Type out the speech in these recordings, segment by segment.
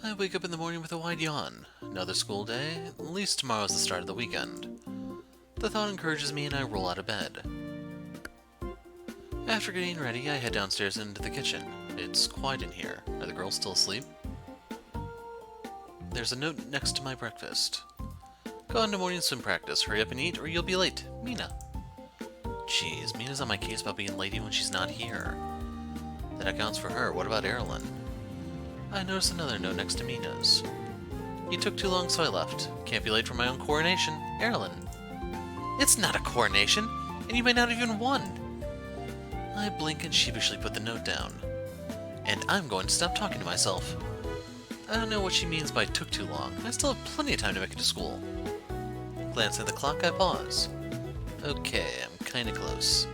I wake up in the morning with a wide yawn. Another school day, at least tomorrow's the start of the weekend. The thought encourages me and I roll out of bed. After getting ready, I head downstairs into the kitchen. It's quiet in here. Are the girls still asleep? There's a note next to my breakfast. Go on to morning swim practice. Hurry up and eat or you'll be late. Mina. Jeez, Mina's on my case about being late when she's not here. That accounts for her. What about Erilynn? I noticed another note next to Mina's. You took too long, so I left. Can't be late for my own coronation. Erilynn. It's not a coronation, and you may not have even won. I blink and sheepishly put the note down. And I'm going to stop talking to myself. I don't know what she means by took too long. I still have plenty of time to make it to school. Glancing at the clock, I pause. Okay, I'm kinda close.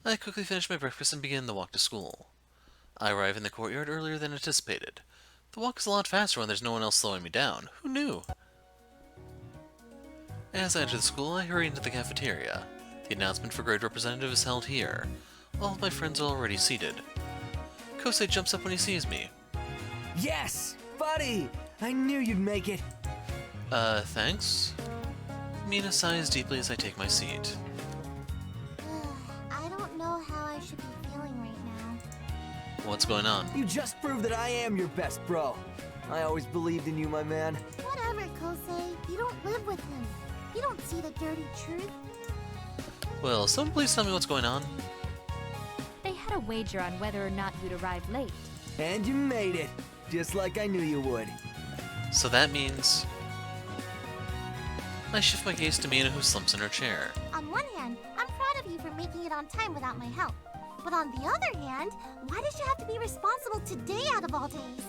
I quickly finish my breakfast and begin the walk to school. I arrive in the courtyard earlier than anticipated. The walk is a lot faster when there's no one else slowing me down. Who knew? As I enter the school, I hurry into the cafeteria. The announcement for grade representative is held here. All of my friends are already seated. Kosei jumps up when he sees me. Yes! Buddy! I knew you'd make it! Thanks? Mina sighs deeply as I take my seat. I don't know how I should be feeling right now. What's going on? You just proved that I am your best bro. I always believed in you, my man. Whatever, Kosei. You don't live with him. You don't see the dirty truth. Well, someone please tell me what's going on. They had a wager on whether or not you'd arrive late. And you made it, just like I knew you would. So that means... I shift my gaze to Mina, who slumps in her chair. On one hand, I'm proud of you for making it on time without my help. But on the other hand, why did you have to be responsible today out of all days?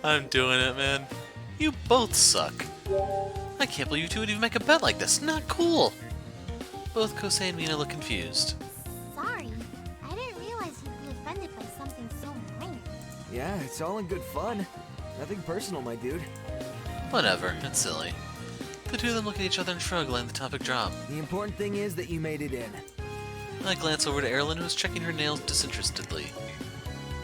I'm doing it, man. You both suck. I can't believe you two would even make a bet like this. Not cool. Both Kosei and Mina look confused. Sorry. I didn't realize you'd be offended by something so minor. Yeah, it's all in good fun. Nothing personal, my dude. Whatever, it's silly. The two of them look at each other and shrug, letting the topic drop. The important thing is that you made it in. I glance over to Erilynn, who is checking her nails disinterestedly.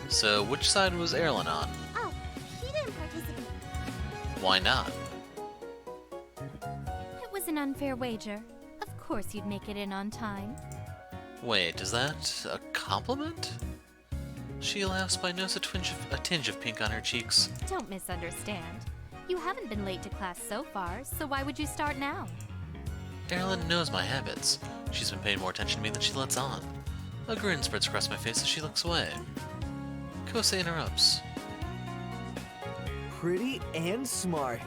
So, which side was Erilynn on? Oh, she didn't participate. Why not? It was an unfair wager. Of course you'd make it in on time. Wait, is that a compliment? She laughs, but I notice a tinge of pink on her cheeks. Don't misunderstand. You haven't been late to class so far, so why would you start now? Erilynn knows my habits. She's been paying more attention to me than she lets on. A grin spreads across my face as she looks away. Kosei interrupts. Pretty and smart.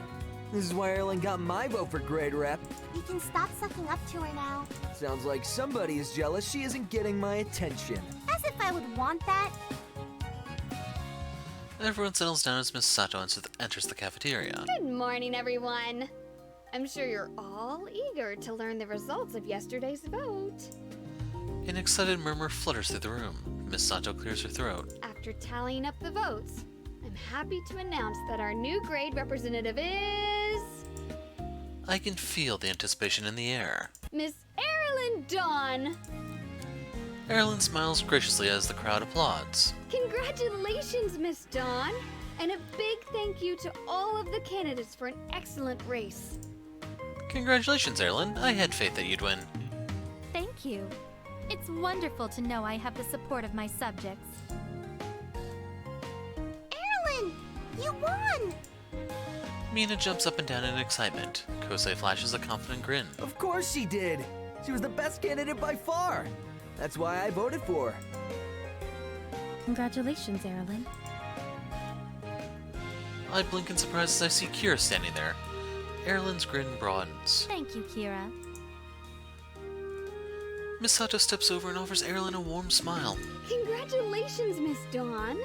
This is why Erilynn got my vote for grade rep. You can stop sucking up to her now. Sounds like somebody is jealous she isn't getting my attention. As if I would want that. Everyone settles down as Miss Sato enters the cafeteria. Good morning, everyone. I'm sure you're all eager to learn the results of yesterday's vote. An excited murmur flutters through the room. Miss Sato clears her throat. After tallying up the votes, I'm happy to announce that our new grade representative is... I can feel the anticipation in the air. Miss Erilynn Dawn! Erilynn smiles graciously as the crowd applauds. Congratulations, Miss Dawn! And a big thank you to all of the candidates for an excellent race. Congratulations, Erilynn. I had faith that you'd win. Thank you. It's wonderful to know I have the support of my subjects. Erilynn! You won! Mina jumps up and down in excitement. Kosei flashes a confident grin. Of course she did! She was the best candidate by far! That's why I voted for her. Congratulations, Erilynn. I blink in surprise as I see Kira standing there. Erilynn's grin broadens. Thank you, Kira. Miss Sato steps over and offers Erilynn a warm smile. Congratulations, Miss Dawn!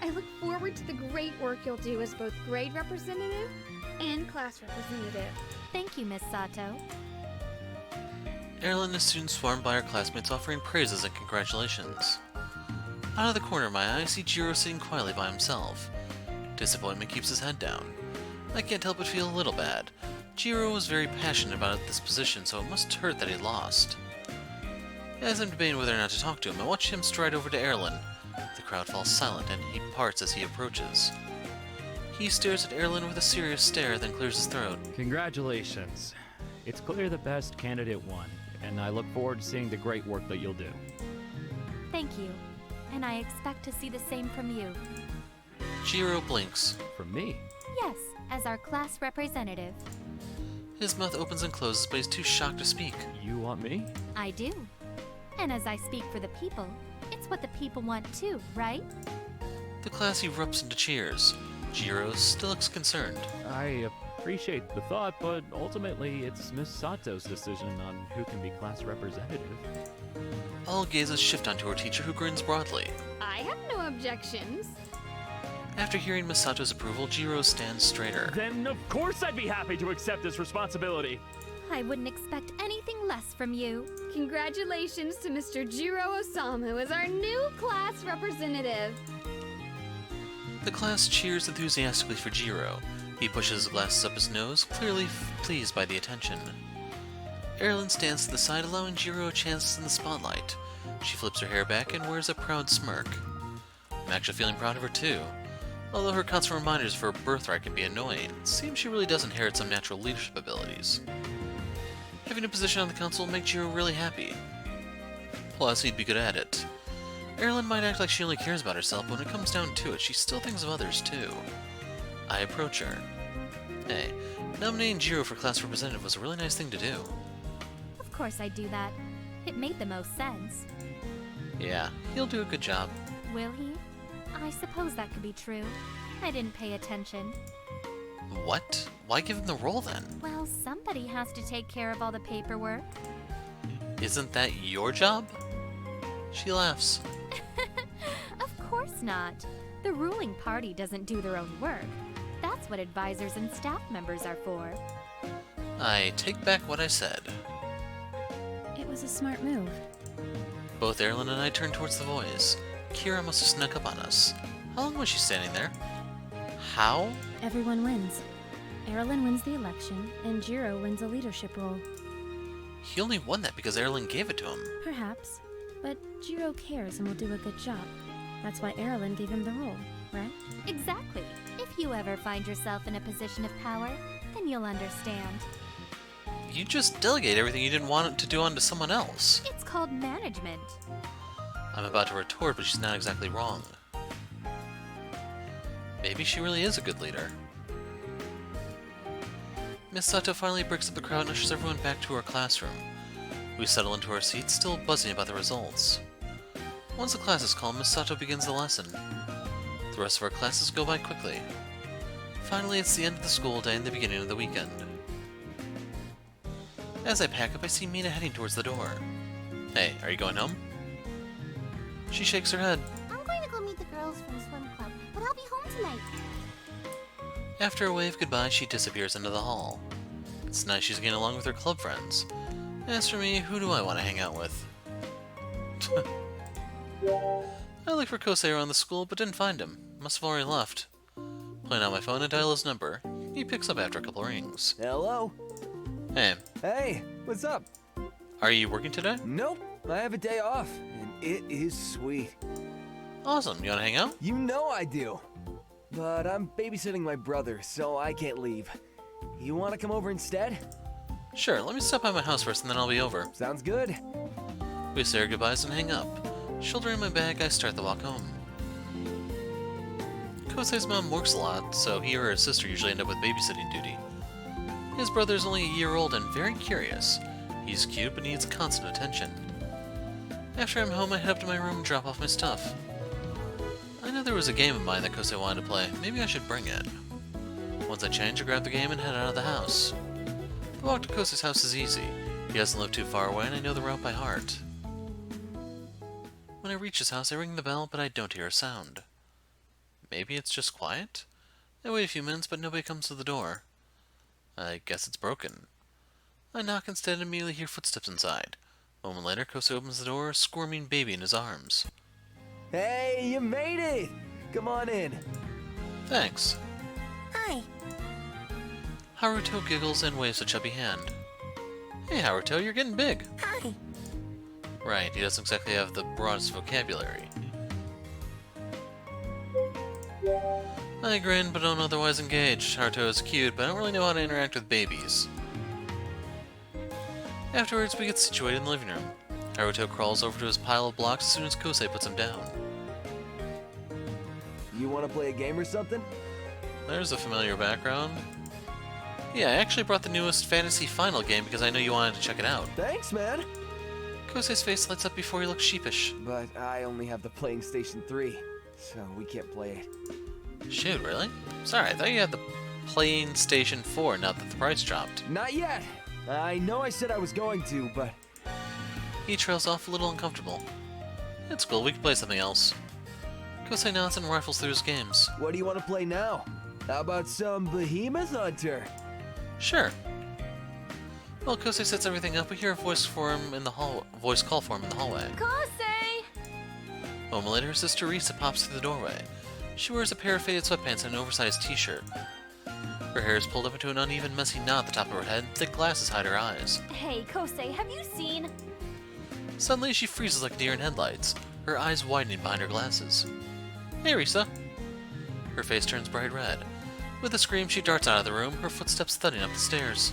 I look forward to the great work you'll do as both grade representative and class representative. Thank you, Miss Sato. Erilynn is soon swarmed by her classmates offering praises and congratulations. Out of the corner of my eye, I see Jiro sitting quietly by himself. Disappointment keeps his head down. I can't help but feel a little bad. Jiro was very passionate about this position, so it must hurt that he lost. As I'm debating whether or not to talk to him, I watch him stride over to Erilynn. The crowd falls silent, and he parts as he approaches. He stares at Erilynn with a serious stare, then clears his throat. Congratulations. It's clear the best candidate won, and I look forward to seeing the great work that you'll do. Thank you. And I expect to see the same from you. Jiro blinks. From me? Yes, as our class representative. His mouth opens and closes, but he's too shocked to speak. You want me? I do. And as I speak for the people, it's what the people want too, right? The class erupts into cheers. Jiro still looks concerned. I appreciate the thought, but ultimately it's Miss Sato's decision on who can be class representative. All gazes shift onto her teacher, who grins broadly. I have no objections. After hearing Misato's approval, Jiro stands straighter. Then of course I'd be happy to accept this responsibility. I wouldn't expect anything less from you. Congratulations to Mr. Jiro Osamu as our new class representative. The class cheers enthusiastically for Jiro. He pushes his glasses up his nose, clearly pleased by the attention. Erilynn stands to the side, allowing Jiro a chance in the spotlight. She flips her hair back and wears a proud smirk. I'm actually feeling proud of her too. Although her constant reminders of her birthright can be annoying, it seems she really does inherit some natural leadership abilities. Having a position on the council will make Jiro really happy. Plus, he'd be good at it. Erilynn might act like she only cares about herself, but when it comes down to it, she still thinks of others too. I approach her. Hey, nominating Jiro for class representative was a really nice thing to do. Of course I'd do that. It made the most sense. Yeah, he'll do a good job. Will he? I suppose that could be true. I didn't pay attention. What? Why give him the role then? Well, somebody has to take care of all the paperwork. Isn't that your job? She laughs. Of course not. The ruling party doesn't do their own work. That's what advisors and staff members are for. I take back what I said. It was a smart move. Both Erilynn and I turn towards the boys. Kira must have snuck up on us. How long was she standing there? How? Everyone wins. Erilynn wins the election, and Jiro wins a leadership role. He only won that because Erilynn gave it to him. Perhaps. But Jiro cares and will do a good job. That's why Erilynn gave him the role, right? Exactly. If you ever find yourself in a position of power, then you'll understand. You just delegate everything you didn't want it to do onto someone else. It's called management. I'm about to retort, but she's not exactly wrong. Maybe she really is a good leader. Miss Sato finally breaks up the crowd and ushers everyone back to our classroom. We settle into our seats, still buzzing about the results. Once the class is called, Miss Sato begins the lesson. The rest of our classes go by quickly. Finally, it's the end of the school day and the beginning of the weekend. As I pack up, I see Mina heading towards the door. Hey, are you going home? She shakes her head. I'm going to go meet the girls from the swim club, but I'll be home tonight. After a wave goodbye, she disappears into the hall. It's nice she's getting along with her club friends. As for me, who do I want to hang out with? I looked for Kosei around the school, but didn't find him. Must have already left. Pulling out my phone, I dial his number. He picks up after a couple rings. Hello? Hey, Hey, what's up? are you working today? Nope, I have a day off, and it is sweet. Awesome, you wanna hang out? You know I do. But I'm babysitting my brother, so I can't leave. You want to come over instead? Sure, let me stop by my house first and then I'll be over. Sounds good. We say our goodbyes and hang up. Shouldering my bag, I start the walk home. Kosei's mom works a lot, so he or her sister usually end up with babysitting duty. His brother is only a year old and very curious. He's cute but needs constant attention. After I'm home, I head up to my room and drop off my stuff. I know there was a game of mine that Kosei wanted to play. Maybe I should bring it. Once I change, I grab the game and head out of the house. The walk to Kosei's house is easy. He doesn't live too far away and I know the route by heart. When I reach his house, I ring the bell, but I don't hear a sound. Maybe it's just quiet? I wait a few minutes, but nobody comes to the door. I guess it's broken. I knock instead and immediately hear footsteps inside. A moment later, Kosei opens the door, a squirming baby in his arms. Hey, you made it! Come on in. Thanks. Hi. Haruto giggles and waves a chubby hand. Hey Haruto, you're getting big. Hi. Right, he doesn't exactly have the broadest vocabulary. I grin, but don't otherwise engage. Haruto is cute, but I don't really know how to interact with babies. Afterwards, we get situated in the living room. Haruto crawls over to his pile of blocks as soon as Kosei puts him down. You want to play a game or something? There's a familiar background. Yeah, I actually brought the newest Fantasy Final game because I know you wanted to check it out. Thanks, man. Kosei's face lights up before he looks sheepish. But I only have the Playing Station 3, so we can't play it. Shoot, really? Sorry, I thought you had the Playing Station 4 now that the price dropped. Not yet. I know I said I was going to, but... He trails off a little uncomfortable. It's cool, we can play something else. Kosei nods and rifles through his games. What do you want to play now? How about some Behemoth Hunter? Sure. While Kosei sets everything up, we hear a voice call for him in the hallway. Kosei! A moment later, her sister Risa pops through the doorway. She wears a pair of faded sweatpants and an oversized t-shirt. Her hair is pulled up into an uneven, messy knot at the top of her head, and thick glasses hide her eyes. Hey, Kosei, have you seen? Suddenly, she freezes like a deer in headlights, her eyes widening behind her glasses. Hey, Risa! Her face turns bright red. With a scream, she darts out of the room, her footsteps thudding up the stairs.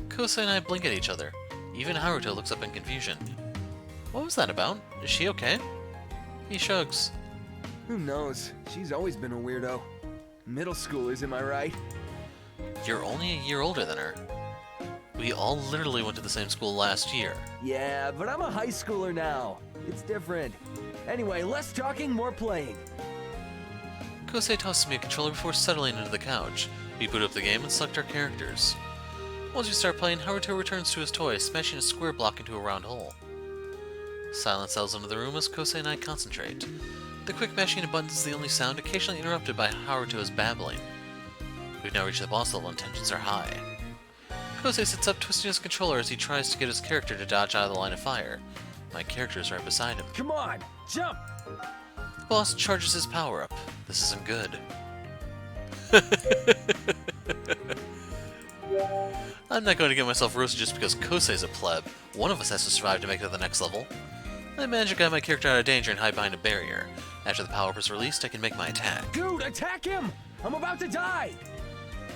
Kosei and I blink at each other. Even Haruto looks up in confusion. What was that about? Is she okay? He shrugs. Who knows? She's always been a weirdo. Middle schoolers, am I right? You're only a year older than her. We all literally went to the same school last year. Yeah, but I'm a high schooler now. It's different. Anyway, less talking, more playing. Kosei tosses me a controller before settling into the couch. We boot up the game and select our characters. Once we start playing, Haruto returns to his toy, smashing a square block into a round hole. Silence settles into the room as Kosei and I concentrate. The quick mashing of buttons is the only sound, occasionally interrupted by Haruto's babbling. We've now reached the boss level and tensions are high. Kosei sits up, twisting his controller as he tries to get his character to dodge out of the line of fire. My character is right beside him. Come on, jump! The boss charges his power up. This isn't good. I'm not going to get myself roasted just because Kosei's a pleb. One of us has to survive to make it to the next level. I manage to guide my character out of danger and hide behind a barrier. After the power-up is released, I can make my attack. Dude, attack him! I'm about to die!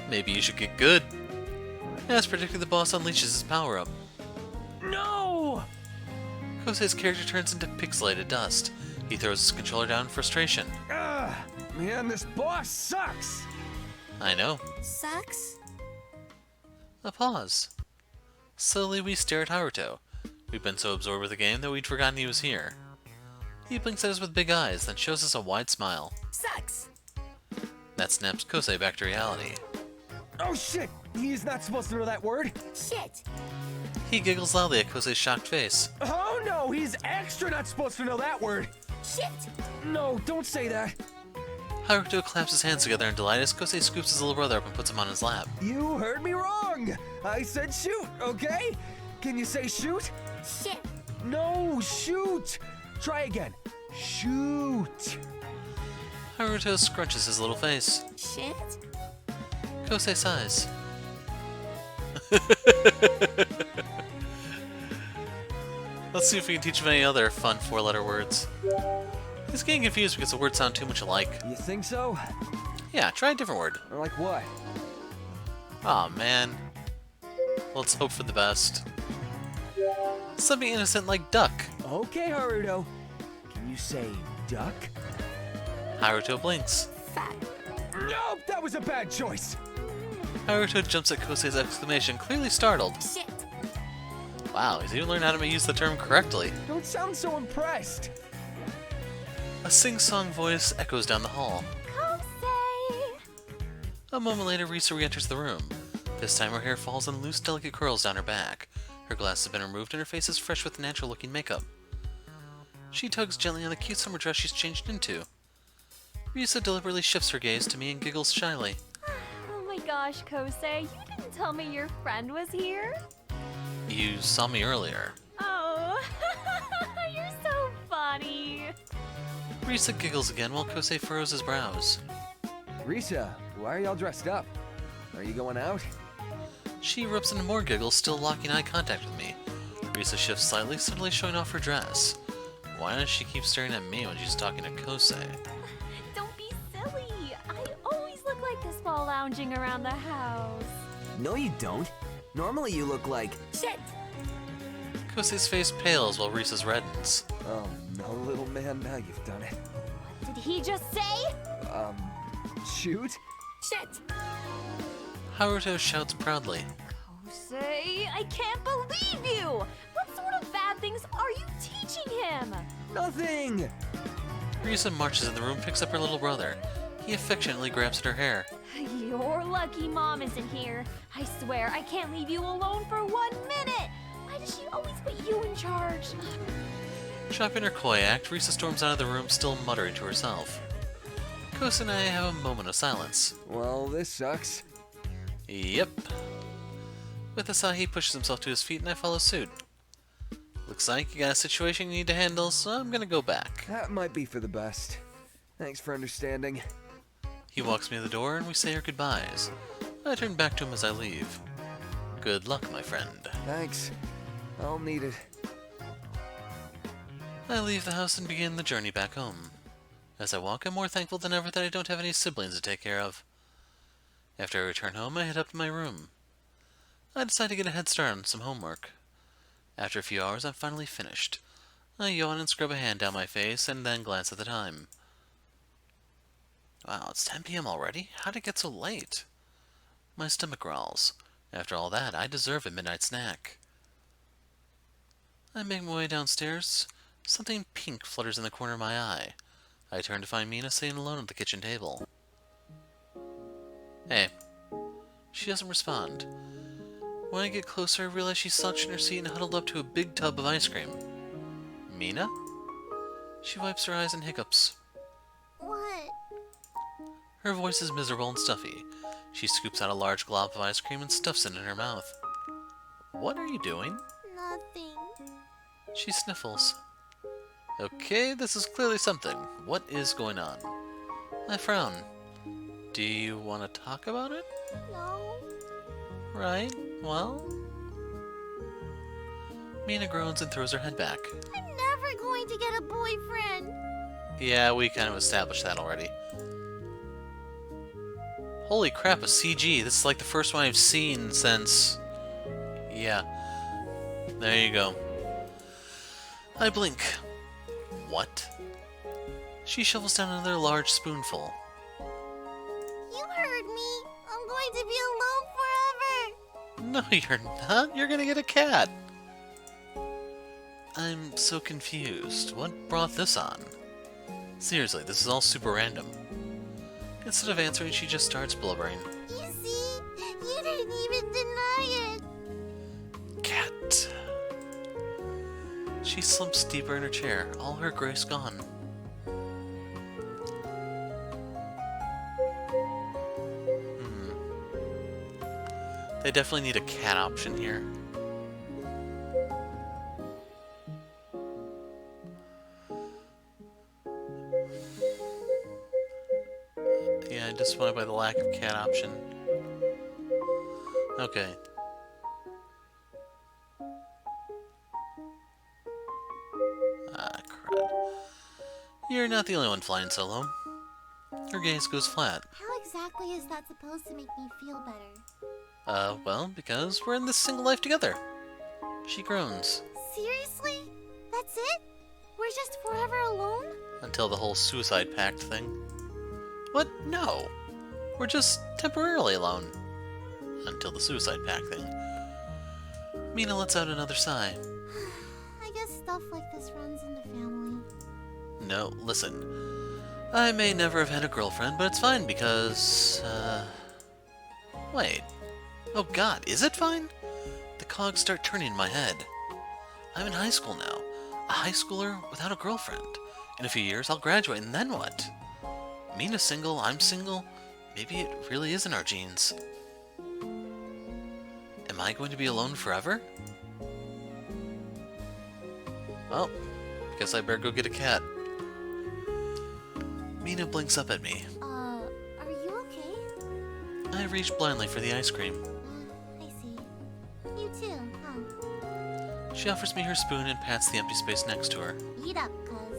Maybe you should get good. As predicted, the boss unleashes his power-up. No! Kosei's character turns into pixelated dust. He throws his controller down in frustration. Ugh, man, this boss sucks! I know. Sucks? A pause. Slowly, we stare at Haruto. We've been so absorbed with the game that we'd forgotten he was here. He blinks at us with big eyes, then shows us a wide smile. Sucks. That snaps Kosei back to reality. Oh shit! He's not supposed to know that word! Shit. He giggles loudly at Kosei's shocked face. Oh no, he's extra not supposed to know that word! Shit. No, don't say that! Haruto claps his hands together in delight as Kosei scoops his little brother up and puts him on his lap. You heard me wrong! I said shoot, okay? Can you say shoot? Shit. No, shoot! Try again. Shoot! Haruto scrunches his little face. Shit. Kosei sighs. Let's see if we can teach him any other fun four-letter words. He's getting confused because the words sound too much alike. You think so? Yeah, try a different word. Like what? Aw, man. Let's hope for the best. Something innocent like duck. Okay, Haruto. Can you say duck? Haruto blinks. Fat. Nope, that was a bad choice! Haruto jumps at Kosei's exclamation, clearly startled. Shit. Wow, he's even learned how to use the term correctly. Don't sound so impressed! A sing-song voice echoes down the hall. Kosei! A moment later, Risa re-enters the room. This time her hair falls in loose, delicate curls down her back. Her glasses have been removed and her face is fresh with natural-looking makeup. She tugs gently on the cute summer dress she's changed into. Risa deliberately shifts her gaze to me and giggles shyly. Oh my gosh, Kosei, you didn't tell me your friend was here? You saw me earlier. Oh, you're so funny. Risa giggles again while Kosei furrows his brows. Risa, why are y'all dressed up? Are you going out? She erupts into more giggles, still locking eye contact with me. Risa shifts slightly, suddenly showing off her dress. Why does she keep staring at me when she's talking to Kosei? Don't be silly. I always look like this while lounging around the house. No, you don't. Normally you look like... Shit! Kosei's face pales while Risa's reddens. Oh, no, little man, now you've done it. Did he just say? Shoot? Shit! Haruto shouts proudly. Kosei, I can't believe you! What sort of bad things are you teaching him? Nothing! Risa marches in the room, picks up her little brother. He affectionately grabs at her hair. You're lucky Mom isn't here. I swear I can't leave you alone for 1 minute! Why does she always put you in charge? Dropping her coy act, Risa storms out of the room, still muttering to herself. Kosei and I have a moment of silence. Well, this sucks. Yep. With a sigh, he pushes himself to his feet and I follow suit. Looks like you got a situation you need to handle, so I'm gonna go back. That might be for the best. Thanks for understanding. He walks me to the door and we say our goodbyes. I turn back to him as I leave. Good luck, my friend. Thanks. I'll need it. I leave the house and begin the journey back home. As I walk, I'm more thankful than ever that I don't have any siblings to take care of. After I return home, I head up to my room. I decide to get a head start on some homework. After a few hours, I'm finally finished. I yawn and scrub a hand down my face, and then glance at the time. Wow, it's 10 p.m. already? How'd it get so late? My stomach growls. After all that, I deserve a midnight snack. I make my way downstairs. Something pink flutters in the corner of my eye. I turn to find Mina sitting alone at the kitchen table. Hey. She doesn't respond. When I get closer, I realize she's slouched in her seat and huddled up to a big tub of ice cream. Mina? She wipes her eyes and hiccups. What? Her voice is miserable and stuffy. She scoops out a large glob of ice cream and stuffs it in her mouth. What are you doing? Nothing. She sniffles. Okay, this is clearly something. What is going on? I frown. Do you want to talk about it? No. Right, well... Mina groans and throws her head back. I'm never going to get a boyfriend. Yeah, we kind of established that already. Holy crap, a CG. This is like the first one I've seen since... Yeah. There you go. I blink. What? She shovels down another large spoonful. You heard me. I'm going to be alone forever. No, you're not. You're gonna get a cat. I'm so confused. What brought this on? Seriously, this is all super random. Instead of answering, she just starts blubbering. You see? You didn't even deny it. Cat. She slumps deeper in her chair, all her grace gone. They definitely need a cat option here. Yeah, disappointed by the lack of cat option. Okay. Ah, crud. You're not the only one flying solo. Her gaze goes flat. How exactly is that supposed to make me feel better? Well, because we're in this single life together. She groans. Seriously? That's it? We're just forever alone? Until the whole suicide pact thing. What? No. We're just temporarily alone. Until the suicide pact thing. Mina lets out another sigh. I guess stuff like this runs in the family. No, listen. I may never have had a girlfriend, but it's fine because, wait. Oh god, is it fine? The cogs start turning in my head. I'm in high school now. A high schooler without a girlfriend. In a few years, I'll graduate, and then what? Mina's single, I'm single. Maybe it really is in our genes. Am I going to be alone forever? Well, guess I better go get a cat. Mina blinks up at me. Are you okay? I reach blindly for the ice cream. I see. Huh. She offers me her spoon and pats the empty space next to her. Eat up, cuz.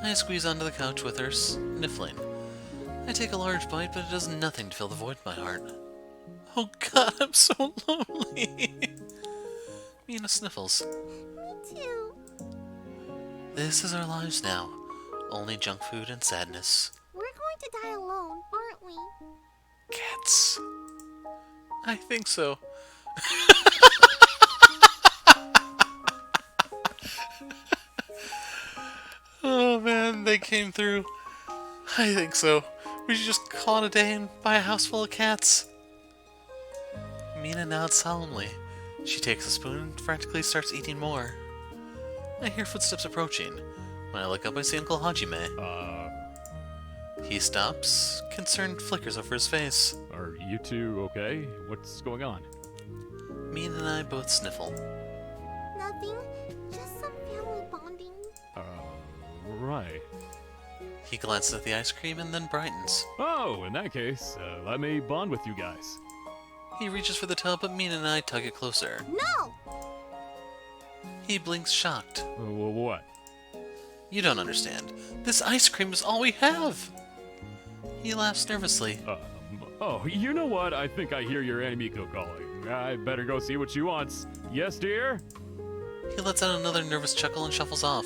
I squeeze onto the couch with her, sniffling. I take a large bite, but it does nothing to fill the void in my heart. Oh god, I'm so lonely. Mina sniffles. Me too. This is our lives now. Only junk food and sadness. We're going to die alone, aren't we? Cats. I think so. Oh man, they came through. I think so. We should just call it a day and buy a house full of cats. Mina nods solemnly. She takes a spoon and frantically starts eating more. I hear footsteps approaching. When I look up, I see Uncle Hajime. He stops. Concern flickers over his face. Are you two okay? What's going on? Mina and I both sniffle. Nothing. Just some family bonding. Right. He glances at the ice cream and then brightens. Oh, in that case, let me bond with you guys. He reaches for the tub, but Mina and I tug it closer. No! He blinks shocked. What? You don't understand. This ice cream is all we have! He laughs nervously. Oh, you know what? I think I hear your Animiko calling. I better go see what she wants. Yes, dear? He lets out another nervous chuckle and shuffles off.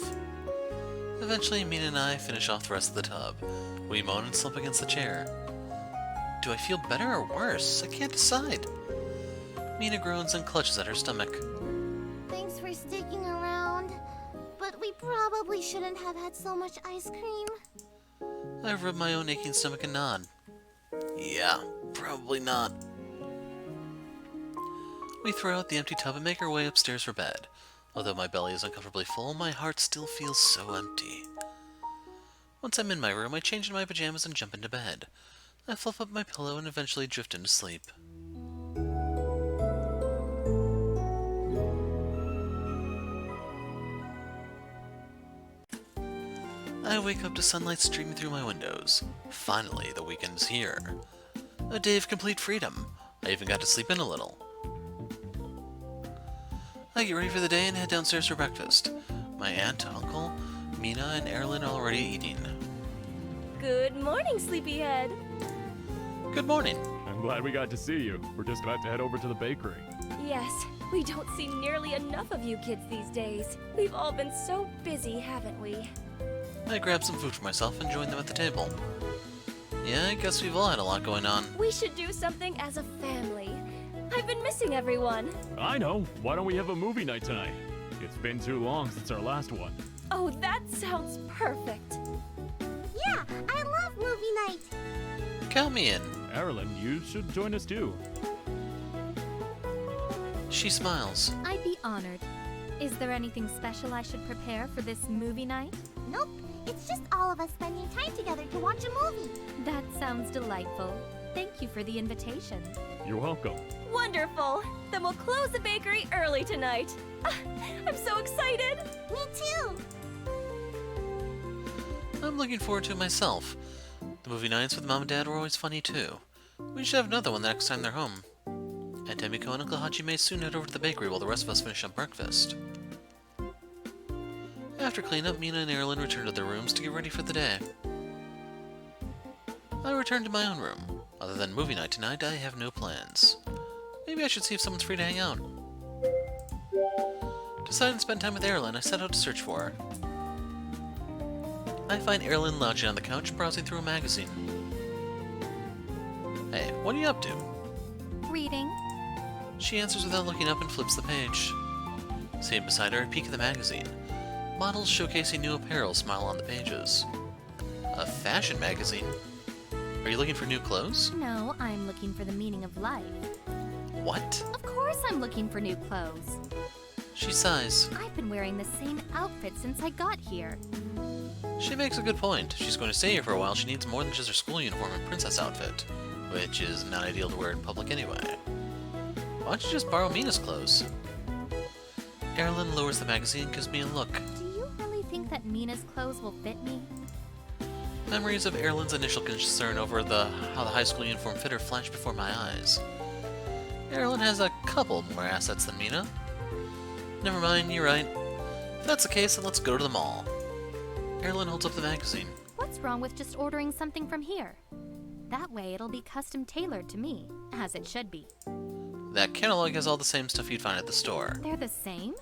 Eventually, Mina and I finish off the rest of the tub. We moan and slump against the chair. Do I feel better or worse? I can't decide. Mina groans and clutches at her stomach. Thanks for sticking around. But we probably shouldn't have had so much ice cream. I rub my own aching stomach and nod. Yeah, probably not. We throw out the empty tub and make our way upstairs for bed. Although my belly is uncomfortably full, my heart still feels so empty. Once I'm in my room, I change into my pajamas and jump into bed. I fluff up my pillow and eventually drift into sleep. I wake up to sunlight streaming through my windows. Finally, the weekend's here. A day of complete freedom. I even got to sleep in a little. I get ready for the day and head downstairs for breakfast. My aunt, uncle, Mina, and Erilynn are already eating. Good morning, sleepyhead. Good morning. I'm glad we got to see you. We're just about to head over to the bakery. Yes, we don't see nearly enough of you kids these days. We've all been so busy, haven't we? I grab some food for myself and join them at the table. Yeah, I guess we've all had a lot going on. We should do something as a family. I've been missing everyone. I know. Why don't we have a movie night tonight? It's been too long since our last one. Oh, that sounds perfect. Yeah, I love movie night. Count me in. Erilynn, you should join us too. She smiles. I'd be honored. Is there anything special I should prepare for this movie night? Nope, it's just all of us spending time together to watch a movie. That sounds delightful. Thank you for the invitation. You're welcome. Wonderful. Then we'll close the bakery early tonight. I'm so excited. Me too. I'm looking forward to it myself. The movie nights with Mom and Dad were always funny too. We should have another one the next time they're home. Aunt Emiko and Uncle Hajime soon head over to the bakery while the rest of us finish up breakfast. After cleanup, Mina and Erilynn return to their rooms to get ready for the day. I return to my own room. Other than movie night tonight, I have no plans. Maybe I should see if someone's free to hang out. Deciding to spend time with Erilynn, I set out to search for her. I find Erilynn lounging on the couch, browsing through a magazine. Hey, what are you up to? Reading. She answers without looking up and flips the page. Sitting beside her, I peek at the magazine. Models showcasing new apparel smile on the pages. A fashion magazine? Are you looking for new clothes? No, I'm looking for the meaning of life. What? Of course I'm looking for new clothes. She sighs. I've been wearing the same outfit since I got here. She makes a good point. She's going to stay here for a while. She needs more than just her school uniform and princess outfit, which is not ideal to wear in public anyway. Why don't you just borrow Mina's clothes? Erilynn lowers the magazine and gives me a look. Do you really think that Mina's clothes will fit me? Memories of Erilynn's initial concern over how the high school uniform fit her flash before my eyes. Erilynn has a couple more assets than Mina. Never mind, you're right. If that's the case, then let's go to the mall. Erilynn holds up the magazine. What's wrong with just ordering something from here? That way it'll be custom tailored to me, as it should be. That catalog has all the same stuff you'd find at the store. They're the same?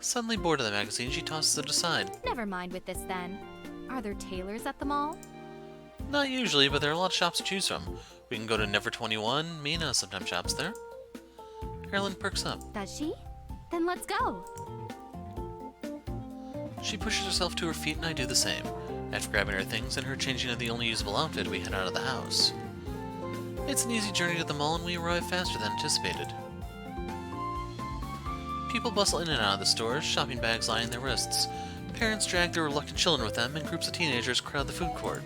Suddenly bored of the magazine, she tosses it aside. Never mind with this then. Are there tailors at the mall? Not usually, but there are a lot of shops to choose from. We can go to Never 21. Mina sometimes shops there. Erilynn perks up. Does she? Then let's go. She pushes herself to her feet and I do the same. After grabbing her things and her changing into the only usable outfit, we head out of the house. It's an easy journey to the mall and we arrive faster than anticipated. People bustle in and out of the stores, shopping bags lining their wrists. Parents drag their reluctant children with them and groups of teenagers crowd the food court.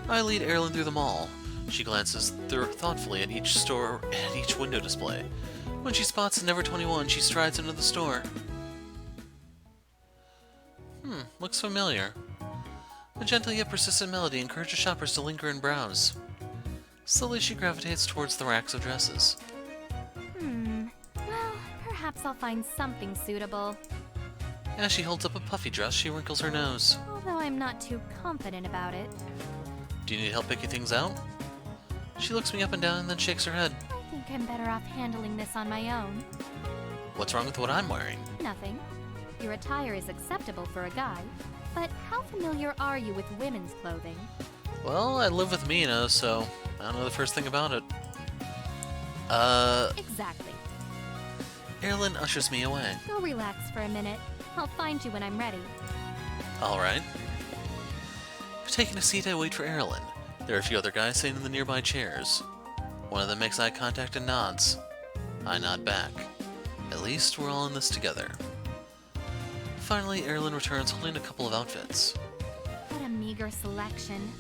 I lead Erilynn through the mall. She glances thoughtfully at each store and each window display. When she spots Never 21, she strides into the store. Looks familiar. A gentle yet persistent melody encourages shoppers to linger and browse. Slowly she gravitates towards the racks of dresses. Well, perhaps I'll find something suitable. As she holds up a puffy dress, she wrinkles her nose. Although I'm not too confident about it. Do you need help picking things out? She looks me up and down and then shakes her head. I think I'm better off handling this on my own. What's wrong with what I'm wearing? Nothing. Your attire is acceptable for a guy, but how familiar are you with women's clothing? Well, I live with Mina, so I don't know the first thing about it. Exactly. Erilynn ushers me away. Go relax for a minute. I'll find you when I'm ready. Alright. Taking a seat, I wait for Erilynn. There are a few other guys sitting in the nearby chairs. One of them makes eye contact and nods. I nod back. At least we're all in this together. Finally, Erilynn returns holding a couple of outfits. What a meager selection.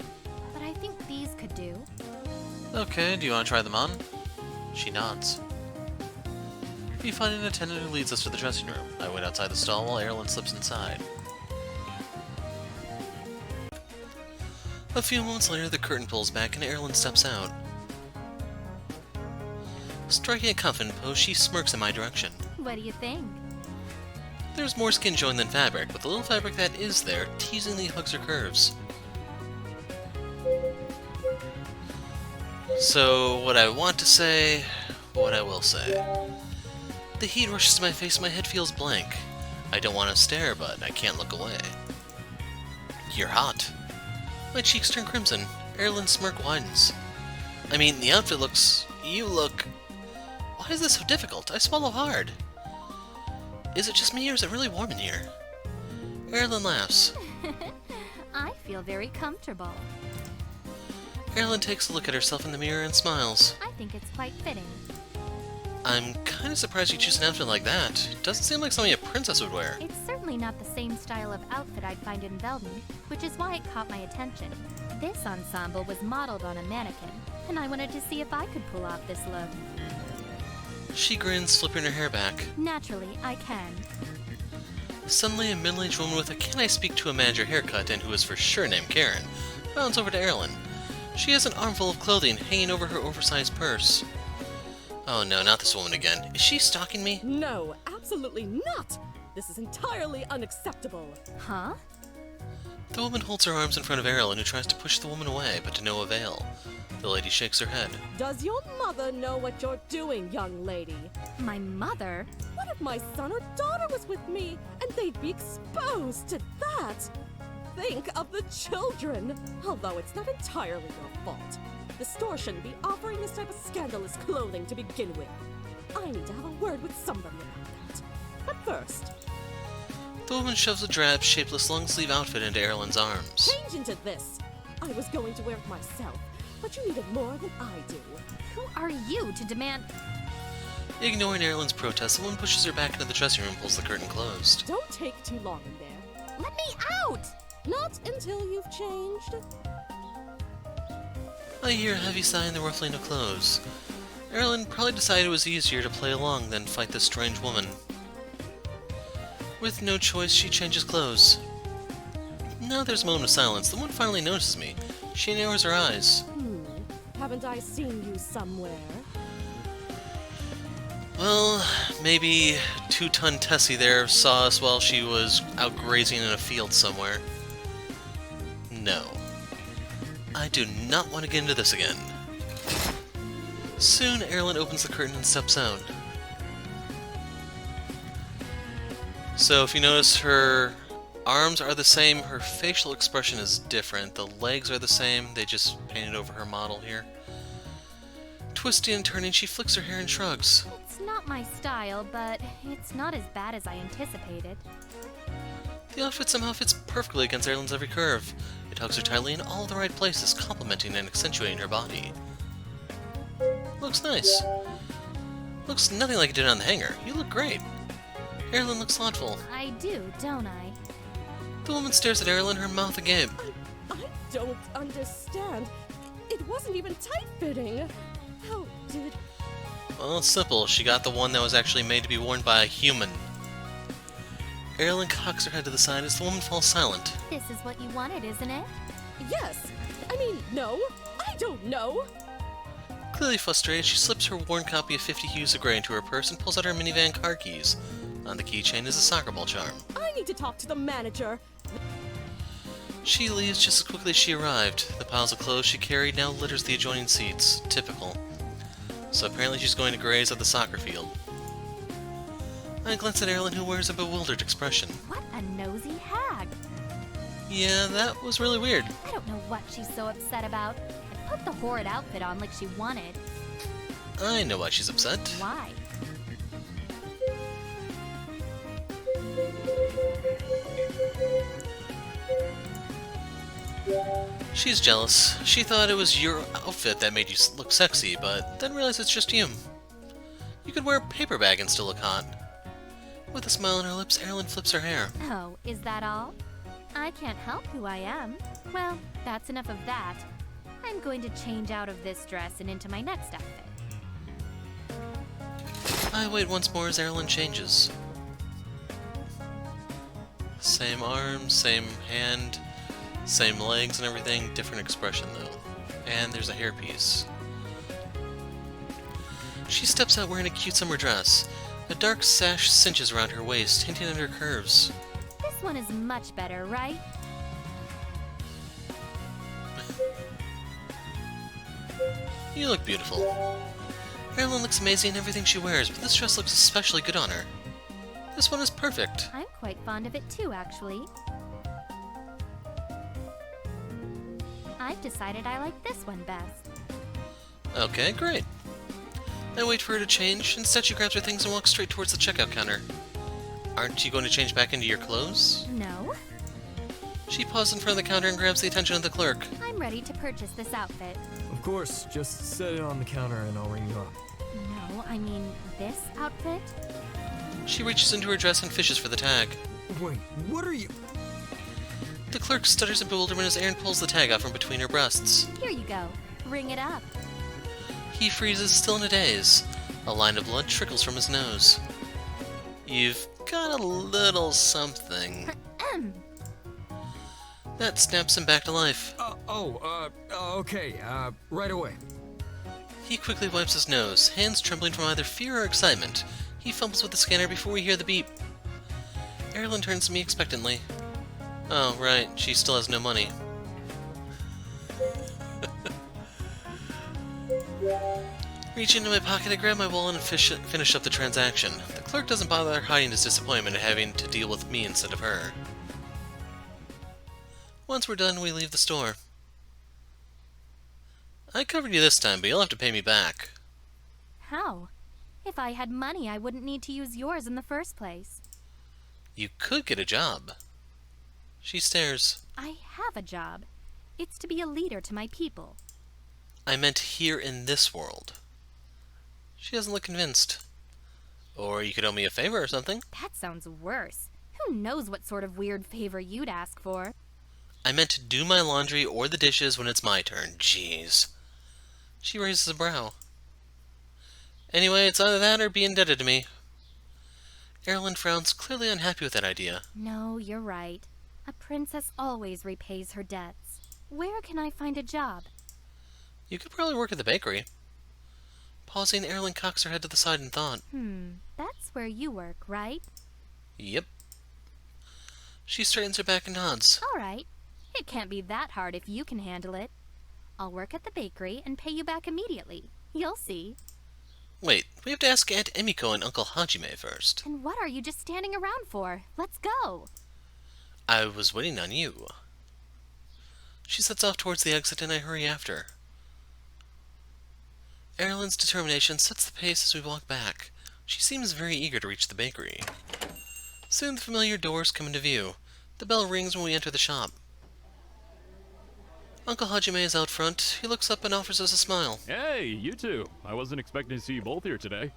But I think these could do. Okay, do you want to try them on? She nods. We find an attendant who leads us to the dressing room. I wait outside the stall while Erilynn slips inside. A few moments later, the curtain pulls back and Erilynn steps out. Striking a confident pose, she smirks in my direction. What do you think? There's more skin showing than fabric, but the little fabric that is there teasingly hugs her curves. So, what I want to say, what I will say. The heat rushes to my face and my head feels blank. I don't want to stare, but I can't look away. You're hot. My cheeks turn crimson. Erilynn's smirk widens. I mean, the outfit looks... You look... Why is this so difficult? I swallow hard. Is it just me, or is it really warm in here? Erilynn laughs. I feel very comfortable. Erilynn takes a look at herself in the mirror and smiles. I think it's quite fitting. I'm kind of surprised you choose an outfit like that. It doesn't seem like something a princess would wear. It's certainly not the same style of outfit I'd find in Velden, which is why it caught my attention. This ensemble was modeled on a mannequin, and I wanted to see if I could pull off this look. She grins, slipping her hair back. Naturally, I can. Suddenly, a middle-aged woman with a "can I speak to a manager" haircut and who is for sure named Karen, bounds over to Erilynn. She has an armful of clothing hanging over her oversized purse. Oh no, not this woman again. Is she stalking me? No, absolutely not! This is entirely unacceptable. Huh? The woman holds her arms in front of Erilynn, who tries to push the woman away, but to no avail. The lady shakes her head. Does your mother know what you're doing, young lady? My mother? What if my son or daughter was with me, and they'd be exposed to that? Think of the children! Although it's not entirely your fault. The store shouldn't be offering this type of scandalous clothing to begin with. I need to have a word with somebody about that. But first... The woman shoves a drab, shapeless long-sleeve outfit into Erilynn's arms. Change into this! I was going to wear it myself, but you needed more than I do. Who are you to demand... Ignoring Erilynn's protest, the woman pushes her back into the dressing room and pulls the curtain closed. Don't take too long in there. Let me out! Not until you've changed. I hear a heavy sigh in the ruffling of clothes. Erilynn probably decided it was easier to play along than fight this strange woman. With no choice, she changes clothes. Now there's a moment of silence. The woman finally notices me. She narrows her eyes. Haven't I seen you somewhere? Well, maybe 2-ton Tessie there saw us while she was out grazing in a field somewhere. No. I do not want to get into this again. Soon, Erilynn opens the curtain and steps out. So, if you notice, her arms are the same, her facial expression is different. The legs are the same, they just painted over her model here. Twisting and turning, she flicks her hair and shrugs. It's not my style, but it's not as bad as I anticipated. The outfit somehow fits perfectly against Erilynn's every curve. It hugs her tightly in all the right places, complementing and accentuating her body. Looks nice. Looks nothing like it did on the hanger. You look great. Erilynn looks thoughtful. I do, don't I? The woman stares at Erilynn, her mouth agape. I don't understand. It wasn't even tight-fitting. How did... Well, it's simple. She got the one that was actually made to be worn by a human. Erilynn cocks her head to the side as the woman falls silent. This is what you wanted, isn't it? Yes. I mean, no. I don't know. Clearly frustrated, she slips her worn copy of 50 Hues of Grey into her purse and pulls out her minivan car keys. On the keychain is a soccer ball charm. I need to talk to the manager. She leaves just as quickly as she arrived. The piles of clothes she carried now litters the adjoining seats. Typical. So apparently she's going to graze at the soccer field. I glance at Erilynn, who wears a bewildered expression. What a nosy hag! Yeah, that was really weird. I don't know what she's so upset about. I put the horrid outfit on like she wanted. I know why she's upset. Why? She's jealous. She thought it was your outfit that made you look sexy, but then realized it's just you. You could wear a paper bag and still look hot. With a smile on her lips, Erilynn flips her hair. Oh, is that all? I can't help who I am. Well, that's enough of that. I'm going to change out of this dress and into my next outfit. I wait once more as Erilynn changes. Same arm, same hand, same legs and everything, different expression though. And there's a hairpiece. She steps out wearing a cute summer dress. A dark sash cinches around her waist, hinting at her curves. This one is much better, right? You look beautiful. Erilynn looks amazing in everything she wears, but this dress looks especially good on her. This one is perfect. I'm quite fond of it too, actually. I've decided I like this one best. Okay, great. I wait for her to change. Instead, she grabs her things and walks straight towards the checkout counter. Aren't you going to change back into your clothes? No, She pauses in front of the counter and grabs the attention of the clerk. I'm ready to purchase this outfit. Of course, just set it on the counter and I'll ring you up. No, I mean this outfit? She reaches into her dress and fishes for the tag. Wait, what are you... The clerk stutters in bewilderment as Aaron pulls the tag out from between her breasts. Here you go. Ring it up. He freezes, still in a daze. A line of blood trickles from his nose. You've got a little something. That snaps him back to life. Okay, right away. He quickly wipes his nose, hands trembling from either fear or excitement. He fumbles with the scanner before we hear the beep. Erilynn turns to me expectantly. Oh, right, she still has no money. Reach into my pocket, I grab my wallet and finish up the transaction. The clerk doesn't bother hiding his disappointment at having to deal with me instead of her. Once we're done, we leave the store. I covered you this time, but you'll have to pay me back. How? If I had money, I wouldn't need to use yours in the first place. You could get a job. She stares. I have a job. It's to be a leader to my people. I meant here in this world. She doesn't look convinced. Or you could owe me a favor or something. That sounds worse. Who knows what sort of weird favor you'd ask for? I meant to do my laundry or the dishes when it's my turn. Jeez. She raises a brow. Anyway, it's either that or be indebted to me. Erilynn frowns, clearly unhappy with that idea. No, you're right. A princess always repays her debts. Where can I find a job? You could probably work at the bakery. Pausing, Erilynn cocks her head to the side in thought. That's where you work, right? Yep. She straightens her back and nods. All right. It can't be that hard if you can handle it. I'll work at the bakery and pay you back immediately. You'll see. Wait, we have to ask Aunt Emiko and Uncle Hajime first. And what are you just standing around for? Let's go. I was waiting on you. She sets off towards the exit and I hurry after. Erilynn's determination sets the pace as we walk back. She seems very eager to reach the bakery. Soon the familiar doors come into view. The bell rings when we enter the shop. Uncle Hajime is out front. He looks up and offers us a smile. Hey, you two. I wasn't expecting to see you both here today.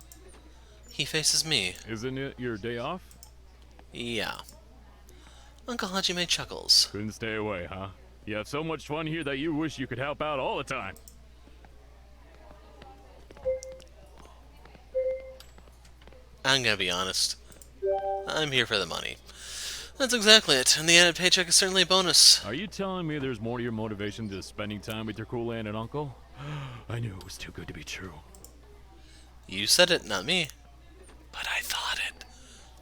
He faces me. Isn't it your day off? Yeah. Uncle Hajime chuckles. Couldn't stay away, huh? You have so much fun here that you wish you could help out all the time. I'm gonna be honest. I'm here for the money. That's exactly it, and the added paycheck is certainly a bonus. Are you telling me there's more to your motivation than spending time with your cool aunt and uncle? I knew it was too good to be true. You said it, not me. But I thought it.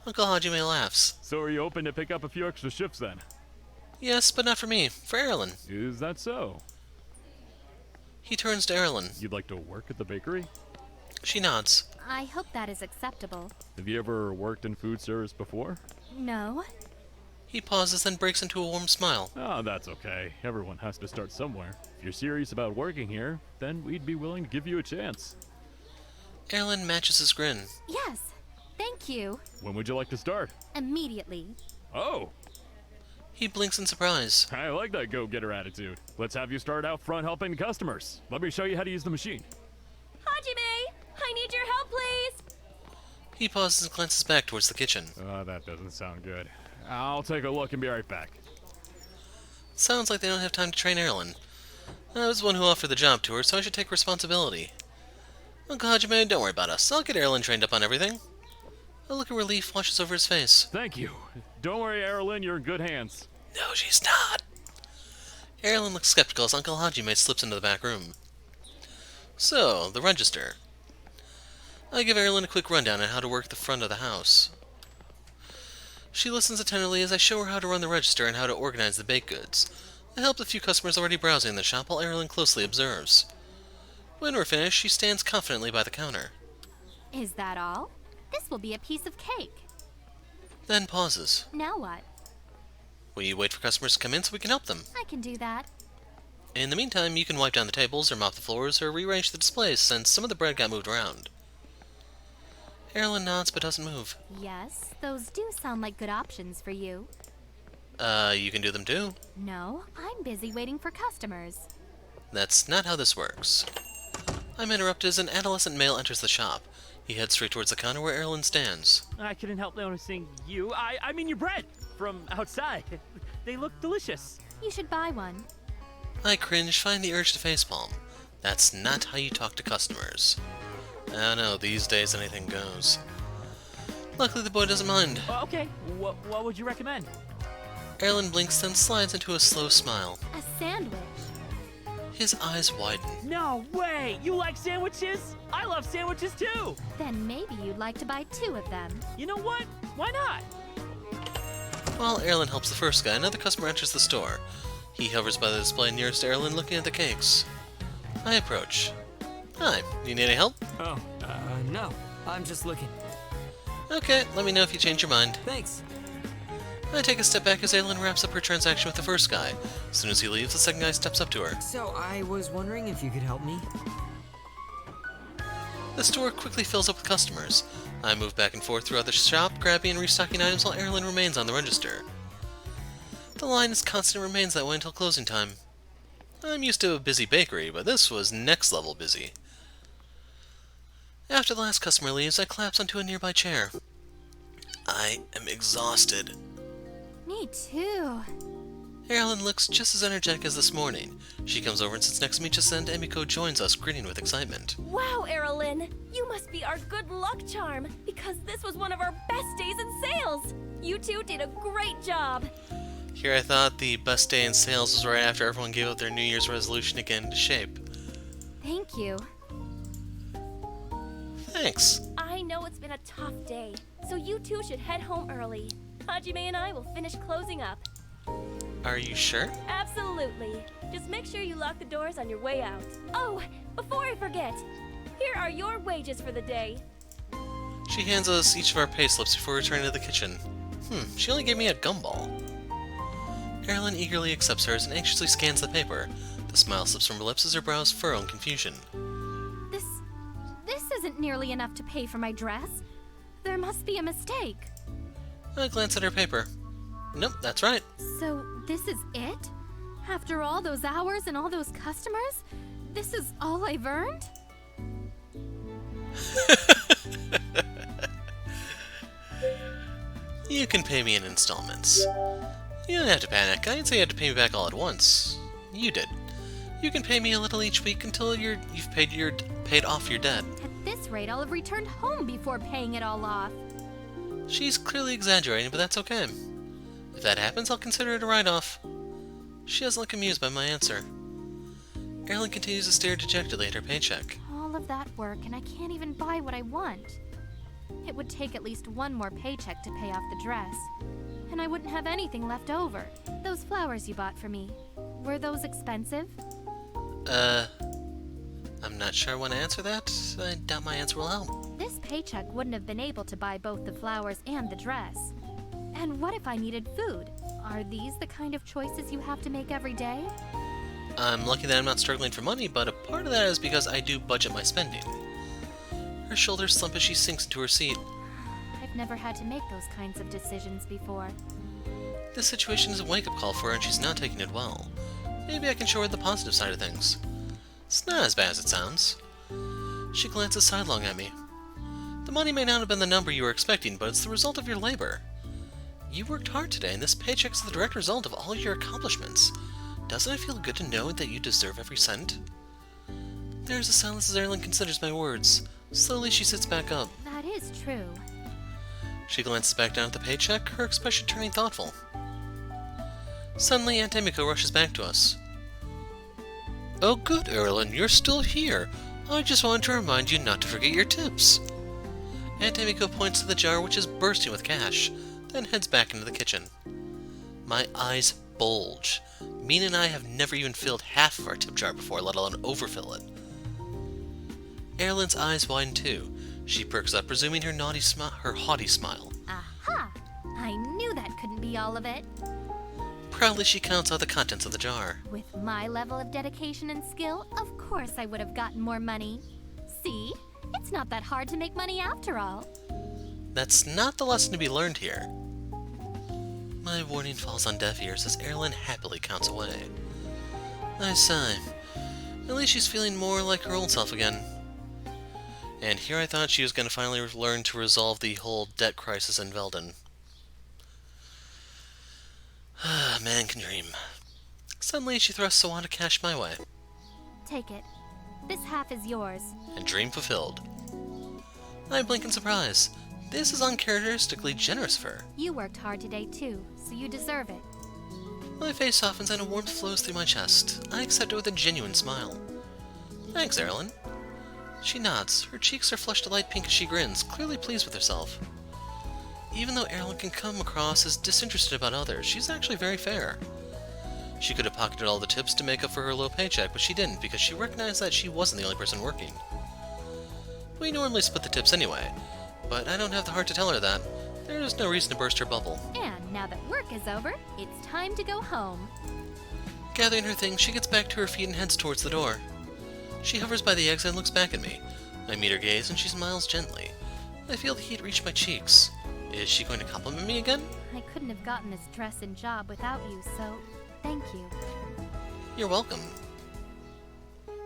Uncle Hajime laughs. So are you open to pick up a few extra shifts then? Yes, but not for me. For Erilynn. Is that so? He turns to Erilynn. You'd like to work at the bakery? She nods. I hope that is acceptable. Have you ever worked in food service before? No. He pauses, then breaks into a warm smile. Oh, that's okay. Everyone has to start somewhere. If you're serious about working here, then we'd be willing to give you a chance. Erilynn matches his grin. Yes. Thank you. When would you like to start? Immediately. Oh, He blinks in surprise. I like that go-getter attitude. Let's have you start out front helping customers. Let me show you how to use the machine. Hajime! I need your help, please! He pauses and glances back towards the kitchen. That doesn't sound good. I'll take a look and be right back. Sounds like they don't have time to train Erilynn. I was the one who offered the job to her, so I should take responsibility. Uncle Hajime, don't worry about us. I'll get Erilynn trained up on everything. A look of relief washes over his face. Thank you. Don't worry, Erilynn, you're in good hands. No, she's not. Erilynn looks skeptical as Uncle Hajime slips into the back room. So, the register. I give Erilynn a quick rundown on how to work the front of the house. She listens attentively as I show her how to run the register and how to organize the baked goods. I help the few customers already browsing the shop while Erilynn closely observes. When we're finished, she stands confidently by the counter. Is that all? This will be a piece of cake. Then pauses. Now what? We wait for customers to come in so we can help them. I can do that. In the meantime, you can wipe down the tables or mop the floors or rearrange the displays since some of the bread got moved around. Erilynn nods but doesn't move. Yes, those do sound like good options for you. You can do them too. No, I'm busy waiting for customers. That's not how this works. I'm interrupted as an adolescent male enters the shop. He heads straight towards the counter where Erilynn stands. I couldn't help noticing you. I mean your bread from outside. They look delicious. You should buy one. I cringe, find the urge to facepalm. That's not how you talk to customers. I don't know, these days anything goes. Luckily the boy doesn't mind. Okay, what would you recommend? Erilynn blinks, then slides into a slow smile. A sandwich. His eyes widen. No way! You like sandwiches? I love sandwiches too! Then maybe you'd like to buy 2 of them. You know what? Why not? While Erilynn helps the first guy, another customer enters the store. He hovers by the display nearest to Erilynn looking at the cakes. I approach. Hi, you need any help? Oh, no. I'm just looking. Okay, let me know if you change your mind. Thanks. I take a step back as Erilynn wraps up her transaction with the first guy. As soon as he leaves, the second guy steps up to her. So, I was wondering if you could help me. The store quickly fills up with customers. I move back and forth throughout the shop, grabbing and restocking items while Erilynn remains on the register. The line is constant and remains that way until closing time. I'm used to a busy bakery, but this was next level busy. After the last customer leaves, I collapse onto a nearby chair. I am exhausted. Me too. Erilynn looks just as energetic as this morning. She comes over and sits next to me just then Emiko joins us, grinning with excitement. Wow, Erilynn! You must be our good luck charm, because this was one of our best days in sales! You two did a great job! Here I thought the best day in sales was right after everyone gave up their New Year's resolution to get into shape. Thank you. Thanks. I know it's been a tough day, so you two should head home early. Hajime and I will finish closing up. Are you sure? Absolutely. Just make sure you lock the doors on your way out. Oh, before I forget, here are your wages for the day. She hands us each of our pay slips before returning to the kitchen. She only gave me a gumball. Erilynn eagerly accepts hers and anxiously scans the paper. The smile slips from her lips as her brows furrow in confusion. This isn't nearly enough to pay for my dress. There must be a mistake. I glance at her paper. Nope, that's right. So, this is it? After all those hours and all those customers? This is all I've earned? You can pay me in installments. You don't have to panic. I didn't say you had to pay me back all at once. You did. You can pay me a little each week until you've paid off your debt. At this rate, I'll have returned home before paying it all off. She's clearly exaggerating, but that's okay. If that happens, I'll consider it a write-off. She doesn't look amused by my answer. Erilynn continues to stare dejectedly at her paycheck. All of that work, and I can't even buy what I want. It would take at least one more paycheck to pay off the dress. And I wouldn't have anything left over. Those flowers you bought for me, were those expensive? I'm not sure I want to answer that. I doubt my answer will help. This paycheck wouldn't have been able to buy both the flowers and the dress. And what if I needed food? Are these the kind of choices you have to make every day? I'm lucky that I'm not struggling for money, but a part of that is because I do budget my spending. Her shoulders slump as she sinks into her seat. I've never had to make those kinds of decisions before. This situation is a wake-up call for her and she's not taking it well. Maybe I can show her the positive side of things. It's not as bad as it sounds. She glances sidelong at me. The money may not have been the number you were expecting, but it's the result of your labor. You worked hard today, and this paycheck is the direct result of all your accomplishments. Doesn't it feel good to know that you deserve every cent? There's a silence as Erilynn considers my words. Slowly she sits back up. That is true. She glances back down at the paycheck, her expression turning thoughtful. Suddenly, Aunt Emiko rushes back to us. Oh good, Erilynn, you're still here. I just wanted to remind you not to forget your tips. Aunt Emiko points to the jar which is bursting with cash, then heads back into the kitchen. My eyes bulge. Mina and I have never even filled half of our tip jar before, let alone overfill it. Erilynn's eyes widen too. She perks up, resuming her haughty smile. Aha! I knew that couldn't be all of it. Proudly she counts out the contents of the jar. With my level of dedication and skill, of course I would have gotten more money. See? It's not that hard to make money after all. That's not the lesson to be learned here. My warning falls on deaf ears as Erilynn happily counts away. I sigh. At least she's feeling more like her old self again. And here I thought she was going to finally learn to resolve the whole debt crisis in Velden. Man can dream. Suddenly she thrusts a wad of cash my way. Take it. This half is yours. And dream fulfilled. I blink in surprise. This is uncharacteristically generous of her. You worked hard today too, so you deserve it. My face softens and a warmth flows through my chest. I accept it with a genuine smile. Thanks, Erilynn. She nods. Her cheeks are flushed a light pink as she grins, clearly pleased with herself. Even though Erilynn can come across as disinterested about others, she's actually very fair. She could have pocketed all the tips to make up for her low paycheck, but she didn't because she recognized that she wasn't the only person working. We normally split the tips anyway, but I don't have the heart to tell her that. There is no reason to burst her bubble. And now that work is over, it's time to go home. Gathering her things, she gets back to her feet and heads towards the door. She hovers by the exit and looks back at me. I meet her gaze and she smiles gently. I feel the heat reach my cheeks. Is she going to compliment me again? I couldn't have gotten this dress and job without you, so thank you. You're welcome.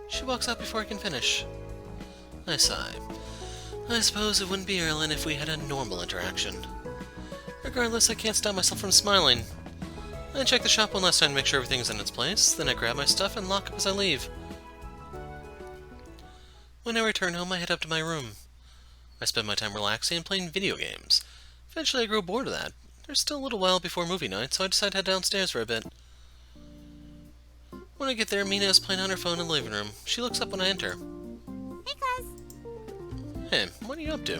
She walks out before I can finish. I sigh. I suppose it wouldn't be Erilynn if we had a normal interaction. Regardless, I can't stop myself from smiling. I check the shop one last time to make sure everything's in its place, then I grab my stuff and lock up as I leave. When I return home, I head up to my room. I spend my time relaxing and playing video games. Eventually I grow bored of that. There's still a little while before movie night, so I decide to head downstairs for a bit. When I get there, Mina is playing on her phone in the living room. She looks up when I enter. Hey, cuz. Hey, what are you up to?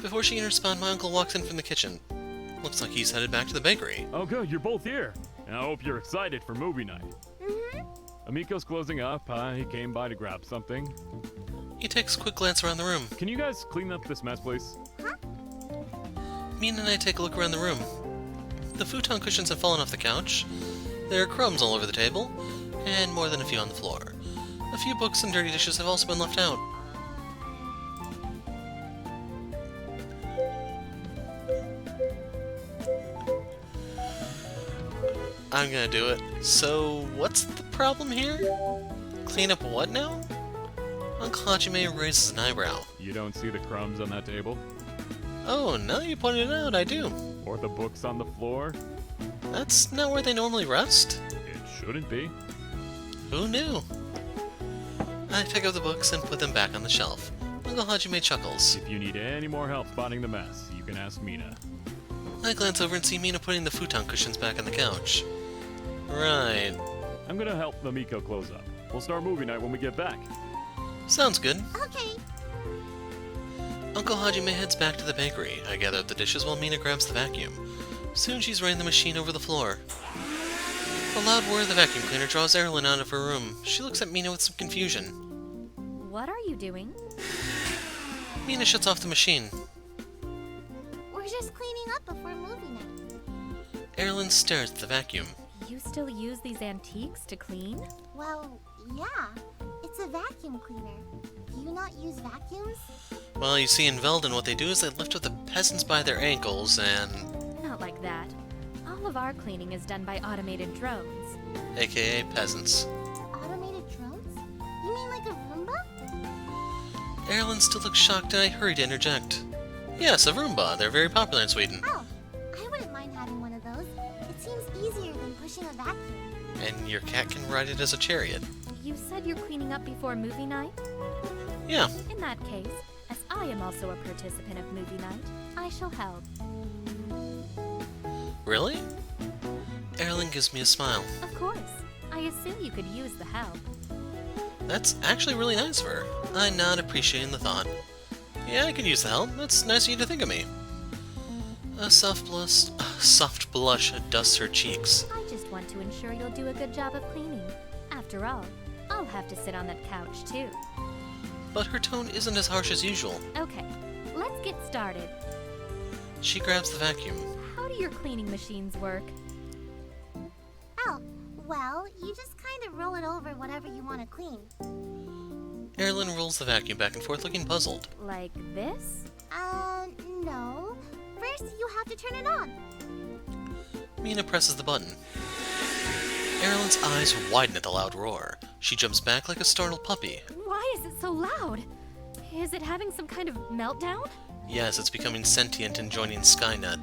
Before she can respond, my uncle walks in from the kitchen. Looks like he's headed back to the bakery. Oh, good, you're both here. And I hope you're excited for movie night. Amiko's closing up. He came by to grab something. He takes a quick glance around the room. Can you guys clean up this mess, please? Mina and I take a look around the room. The futon cushions have fallen off the couch. There are crumbs all over the table, and more than a few on the floor. A few books and dirty dishes have also been left out. I'm gonna do it. So, what's the problem here? Clean up what now? Uncle Hajime raises an eyebrow. You don't see the crumbs on that table? Oh, now you pointed it out, I do. Or the books on the floor? That's not where they normally rest. It shouldn't be. Who knew? I pick up the books and put them back on the shelf. Uncle Hajime chuckles. If you need any more help spotting the mess, you can ask Mina. I glance over and see Mina putting the futon cushions back on the couch. Right. I'm gonna help Amiko close up. We'll start movie night when we get back. Sounds good. Okay. Uncle Hajime heads back to the bakery. I gather up the dishes while Mina grabs the vacuum. Soon she's running the machine over the floor. A loud whir of the vacuum cleaner draws Erilynn out of her room. She looks at Mina with some confusion. What are you doing? Mina shuts off the machine. We're just cleaning up before movie night. Erilynn stares at the vacuum. You still use these antiques to clean? Well, yeah. It's a vacuum cleaner. Do you not use vacuums? Well, you see, in Velden, what they do is they lift up the peasants by their ankles and... Not like that. All of our cleaning is done by automated drones. aka peasants. Automated drones? You mean like a Roomba? Erilynn still looks shocked and I hurry to interject. Yes, a Roomba. They're very popular in Sweden. Oh, I wouldn't mind having one of those. It seems easier than pushing a vacuum. And your cat can ride it as a chariot. You said you're cleaning up before movie night? Yeah. In that case, as I am also a participant of movie night, I shall help. Really? Erilynn gives me a smile. Of course. I assume you could use the help. That's actually really nice of her. I nod, appreciating the thought. Yeah, I could use the help. That's nice of you to think of me. A soft blush dusts her cheeks. I just want to ensure you'll do a good job of cleaning. After all, I'll have to sit on that couch too. But her tone isn't as harsh as usual. Okay, let's get started. She grabs the vacuum. How do your cleaning machines work? Oh, well, you just kind of roll it over whatever you want to clean. Erilynn rolls the vacuum back and forth looking puzzled. Like this? No. First, you have to turn it on. Mina presses the button. Erilynn's eyes widen at the loud roar. She jumps back like a startled puppy. Why is it so loud? Is it having some kind of meltdown? Yes, it's becoming sentient and joining Skynet.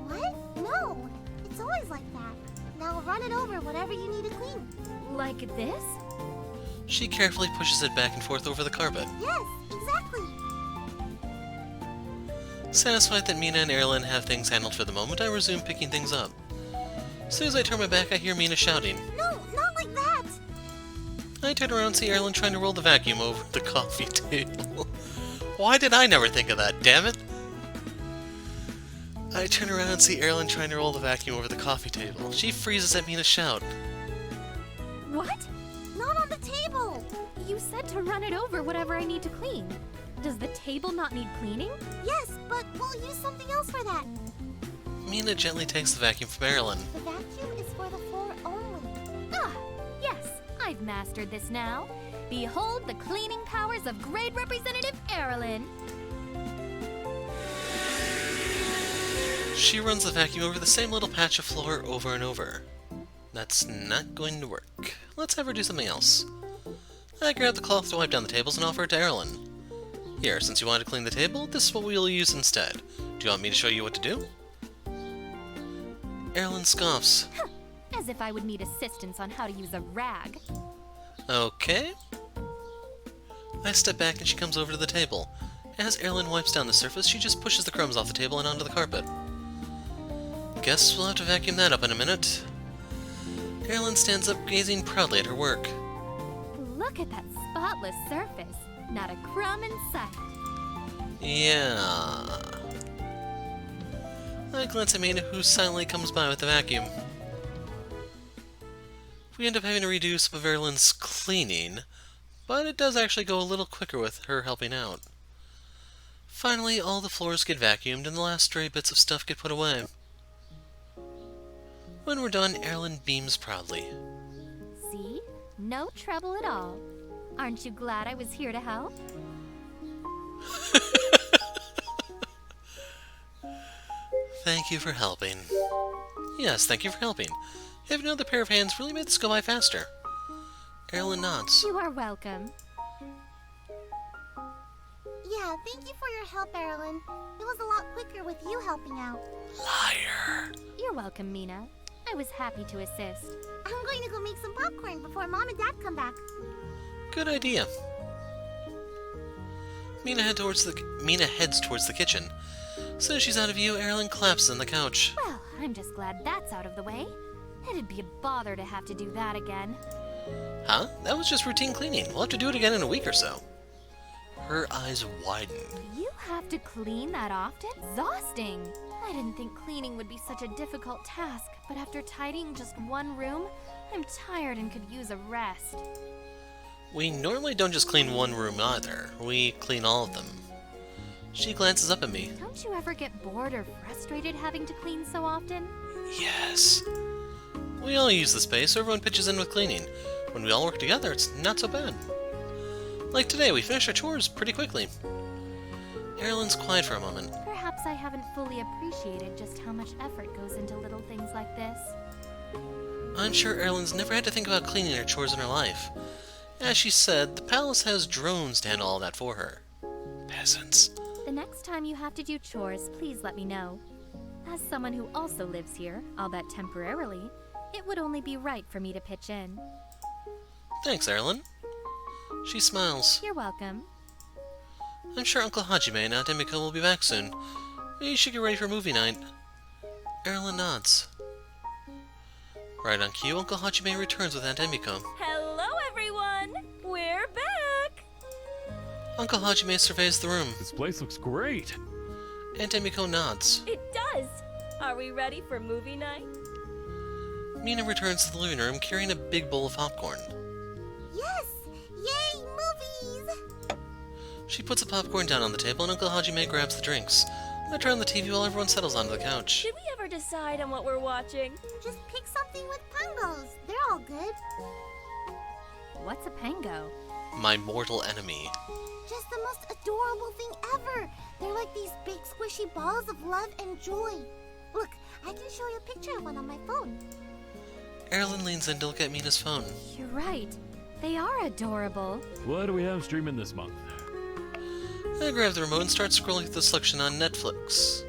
What? No. It's always like that. Now run it over whatever you need to clean. Like this? She carefully pushes it back and forth over the carpet. Yes, exactly. Satisfied that Mina and Erilynn have things handled for the moment, I resume picking things up. As soon as I turn my back, I hear Mina shouting. No, not like that! I turn around and see Erilynn trying to roll the vacuum over the coffee table. Why did I never think of that, damn it? I turn around and see Erilynn trying to roll the vacuum over the coffee table. She freezes at Mina's shout. What? Not on the table! You said to run it over whatever I need to clean. Does the table not need cleaning? Yes, but we'll use something else for that. Mina gently takes the vacuum from Erilynn. The vacuum is for the floor only. Ah, yes, I've mastered this now. Behold the cleaning powers of Grade Representative Erilynn. She runs the vacuum over the same little patch of floor over and over. That's not going to work. Let's have her do something else. I grab the cloth to wipe down the tables and offer it to Erilynn. Here, since you wanted to clean the table, this is what we'll use instead. Do you want me to show you what to do? Erilynn scoffs. As if I would need assistance on how to use a rag. Okay. I step back and she comes over to the table. As Erilynn wipes down the surface, she just pushes the crumbs off the table and onto the carpet. Guess we'll have to vacuum that up in a minute. Erilynn stands up, gazing proudly at her work. Look at that spotless surface. Not a crumb in sight. Yeah. I glance at Mina, who silently comes by with the vacuum. We end up having to redo some of Erilynn's cleaning, but it does actually go a little quicker with her helping out. Finally, all the floors get vacuumed and the last stray bits of stuff get put away. When we're done, Erilynn beams proudly. See? No trouble at all. Aren't you glad I was here to help? Thank you for helping. Yes, thank you for helping. Having another pair of hands really made this go by faster. Erilynn nods. You are welcome. Yeah, thank you for your help, Erilynn. It was a lot quicker with you helping out. Liar. You're welcome, Mina. I was happy to assist. I'm going to go make some popcorn before Mom and Dad come back. Good idea. Mina heads towards the kitchen. As soon as she's out of view, Erilynn collapses on the couch. Well, I'm just glad that's out of the way. It'd be a bother to have to do that again. Huh? That was just routine cleaning. We'll have to do it again in a week or so. Her eyes widen. You have to clean that often? Exhausting! I didn't think cleaning would be such a difficult task, but after tidying just one room, I'm tired and could use a rest. We normally don't just clean one room either. We clean all of them. She glances up at me. Don't you ever get bored or frustrated having to clean so often? Yes. We all use the space, so everyone pitches in with cleaning. When we all work together, it's not so bad. Like today, we finished our chores pretty quickly. Erilynn's quiet for a moment. Perhaps I haven't fully appreciated just how much effort goes into little things like this. I'm sure Erilynn's never had to think about cleaning her chores in her life. As she said, the palace has drones to handle all that for her. Peasants. The next time you have to do chores, please let me know. As someone who also lives here, albeit temporarily, it would only be right for me to pitch in. Thanks, Erilynn. She smiles. You're welcome. I'm sure Uncle Hajime and Aunt Emiko will be back soon. We should get ready for movie night. Erilynn nods. Right on cue, Uncle Hajime returns with Aunt Emiko. Hello, everyone! We're back! Uncle Hajime surveys the room. This place looks great. Aunt Emiko nods. It does! Are we ready for movie night? Mina returns to the living room carrying a big bowl of popcorn. Yes! Yay, movies! She puts the popcorn down on the table and Uncle Hajime grabs the drinks. I turn on the TV while everyone settles onto the couch. Did we ever decide on what we're watching? Just pick something with pangos. They're all good. What's a pango? My mortal enemy. Just the most adorable thing ever. They're like these big squishy balls of love and joy. Look, I can show you a picture of one on my phone. Erilynn leans in to look at Mina's phone. You're right. They are adorable. What do we have streaming this month? I grab the remote and start scrolling through the selection on Netflix.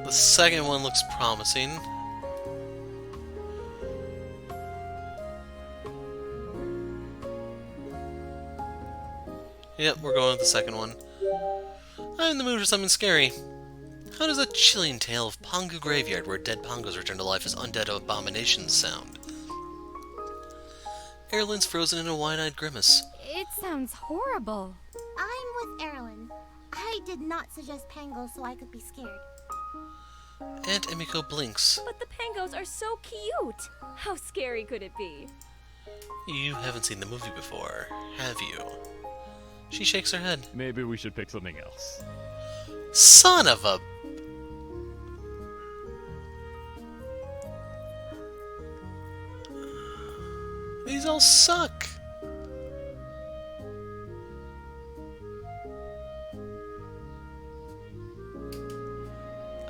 The second one looks promising. Yep, we're going with the second one. I'm in the mood for something scary. How does a chilling tale of Pongo Graveyard, where dead Pongos return to life as undead abominations, sound? Erilynn's frozen in a wide-eyed grimace. It sounds horrible. I'm with Erilynn. I did not suggest pangos so I could be scared. Aunt Emiko blinks. But the pangos are so cute! How scary could it be? You haven't seen the movie before, have you? She shakes her head. Maybe we should pick something else. Son of a... These all suck.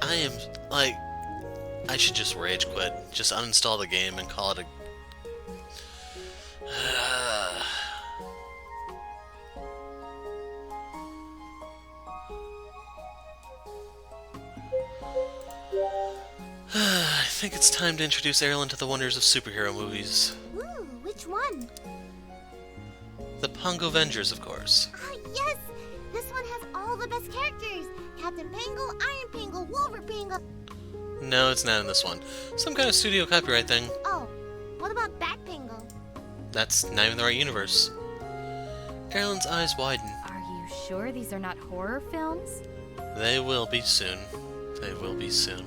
I am, like... I should just rage quit. Just uninstall the game and call it a... I think it's time to introduce Erilynn to the wonders of superhero movies. Ooh, which one? The Pongo Avengers, of course. Ah, yes! This one has all the best characters. Captain Pango, Iron Pango, Wolver Pango. No, it's not in this one. Some kind of studio copyright thing. Oh, what about Bat Pango? That's not even the right universe. Erilynn's eyes widen. Are you sure these are not horror films? They will be soon. They will be soon.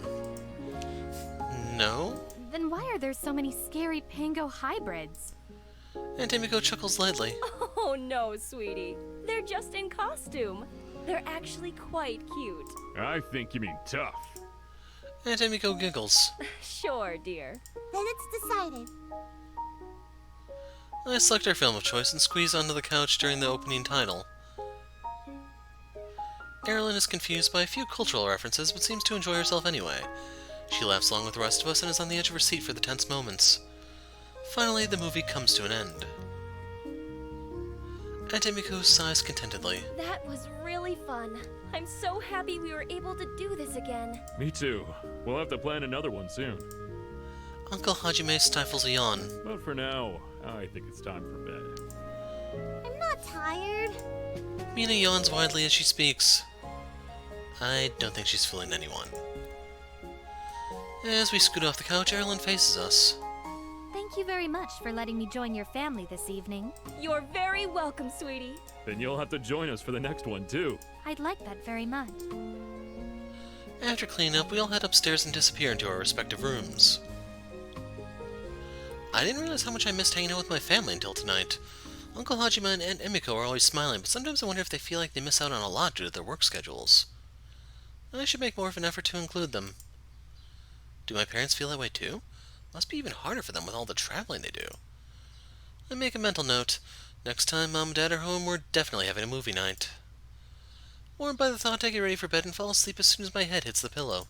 No? Then why are there so many scary Pango hybrids? Aunt Emiko chuckles lightly. Oh no, sweetie. They're just in costume. They're actually quite cute. I think you mean tough. Aunt Emiko giggles. Sure, dear. Then it's decided. I select our film of choice and squeeze onto the couch during the opening title. Erilynn is confused by a few cultural references, but seems to enjoy herself anyway. She laughs along with the rest of us and is on the edge of her seat for the tense moments. Finally, the movie comes to an end. Aunt Emiko sighs contentedly. That was really fun. I'm so happy we were able to do this again. Me too. We'll have to plan another one soon. Uncle Hajime stifles a yawn. But for now, I think it's time for bed. I'm not tired. Mina yawns widely as she speaks. I don't think she's fooling anyone. As we scoot off the couch, Erilynn faces us. Thank you very much for letting me join your family this evening. You're very welcome, sweetie. Then you'll have to join us for the next one too. I'd like that very much. After cleaning up, we all head upstairs and disappear into our respective rooms. I didn't realize how much I missed hanging out with my family until tonight. Uncle Hajime and Aunt Emiko are always smiling, but sometimes I wonder if they feel like they miss out on a lot due to their work schedules. I should make more of an effort to include them. Do my parents feel that way too? Must be even harder for them with all the traveling they do. I make a mental note. Next time Mom and Dad are home, we're definitely having a movie night. Warmed by the thought, I get ready for bed and fall asleep as soon as my head hits the pillow.